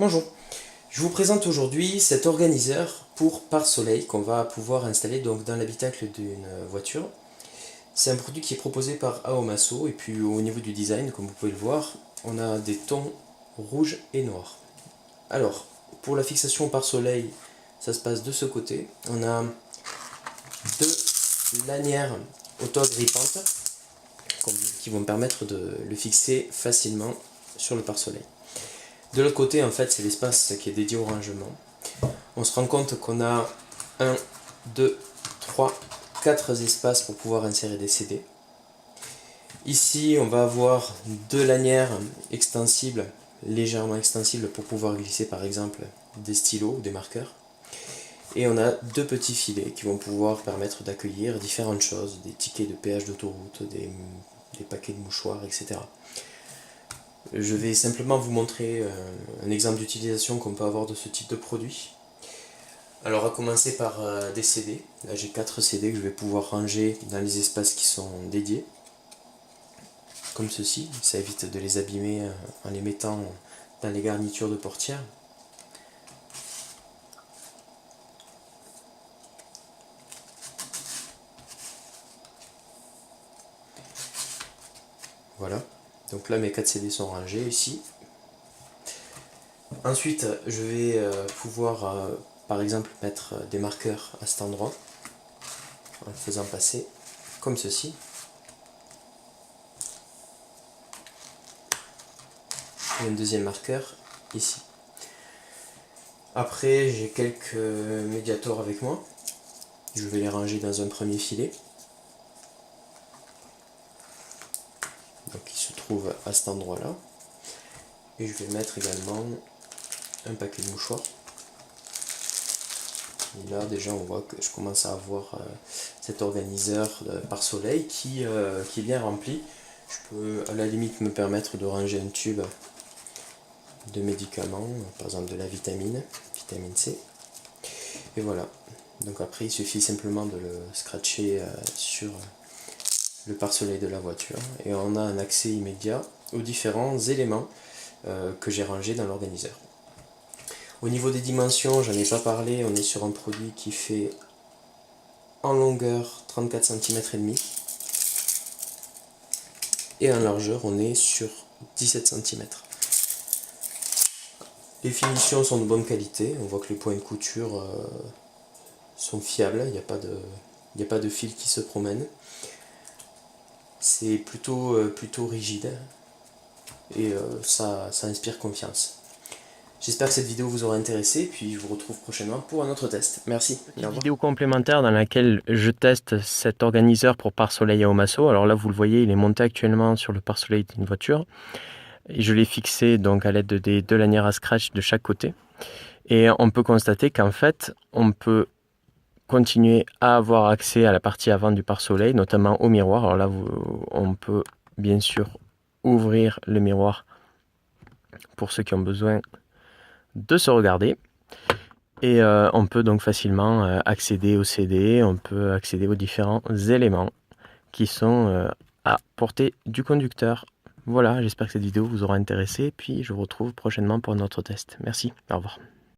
Bonjour, je vous présente aujourd'hui cet organiseur pour pare-soleil qu'on va pouvoir installer donc dans l'habitacle d'une voiture. C'est un produit qui est proposé par Aomaso et puis au niveau du design, comme vous pouvez le voir, on a des tons rouge et noir. Alors, pour la fixation pare-soleil, ça se passe de ce côté. On a deux lanières auto-grippantes qui vont me permettre de le fixer facilement sur le pare-soleil. De l'autre côté, en fait, c'est l'espace qui est dédié au rangement. On se rend compte qu'on a 1, 2, 3, 4 espaces pour pouvoir insérer des CD. Ici, on va avoir deux lanières extensibles, légèrement extensibles pour pouvoir glisser par exemple des stylos ou des marqueurs. Et on a deux petits filets qui vont pouvoir permettre d'accueillir différentes choses, des tickets de péage d'autoroute, des paquets de mouchoirs, etc. Je vais simplement vous montrer un exemple d'utilisation qu'on peut avoir de ce type de produit. Alors à commencer par des CD. Là j'ai 4 CD que je vais pouvoir ranger dans les espaces qui sont dédiés. Comme ceci, ça évite de les abîmer en les mettant dans les garnitures de portières. Voilà, donc là mes 4 CD sont rangés ici. Ensuite je vais pouvoir par exemple mettre des marqueurs à cet endroit en le faisant passer comme ceci. Et un deuxième marqueur ici. Après j'ai quelques médiators avec moi. Je vais les ranger dans un premier filet. Donc il se trouve à cet endroit là. Et je vais mettre également un paquet de mouchoirs. Et là déjà on voit que je commence à avoir cet organiseur pare-soleil qui est bien rempli. Je peux à la limite me permettre de ranger un tube de médicaments, par exemple de la vitamine C. Et voilà, donc après il suffit simplement de le scratcher sur le pare-soleil de la voiture et on a un accès immédiat aux différents éléments que j'ai rangés dans l'organiseur. Au niveau des dimensions, j'en ai pas parlé, on est sur un produit qui fait en longueur 34 cm et demi et en largeur on est sur 17 cm. Les finitions sont de bonne qualité, on voit que les points de couture sont fiables, il n'y a pas de fil qui se promène. C'est plutôt rigide et ça inspire confiance. J'espère que cette vidéo vous aura intéressé, puis je vous retrouve prochainement pour un autre test. Merci. Petite vidéo complémentaire dans laquelle je teste cet organiseur pour pare-soleil Aomaso. Alors là, vous le voyez, il est monté actuellement sur le pare-soleil d'une voiture. Et je l'ai fixé donc à l'aide des deux lanières à scratch de chaque côté. Et on peut constater qu'en fait, on peut continuer à avoir accès à la partie avant du pare-soleil, notamment au miroir. Alors là, on peut bien sûr ouvrir le miroir pour ceux qui ont besoin de se regarder. Et on peut donc facilement accéder au CD, on peut accéder aux différents éléments qui sont à portée du conducteur. Voilà, j'espère que cette vidéo vous aura intéressé, puis je vous retrouve prochainement pour un autre test. Merci, au revoir.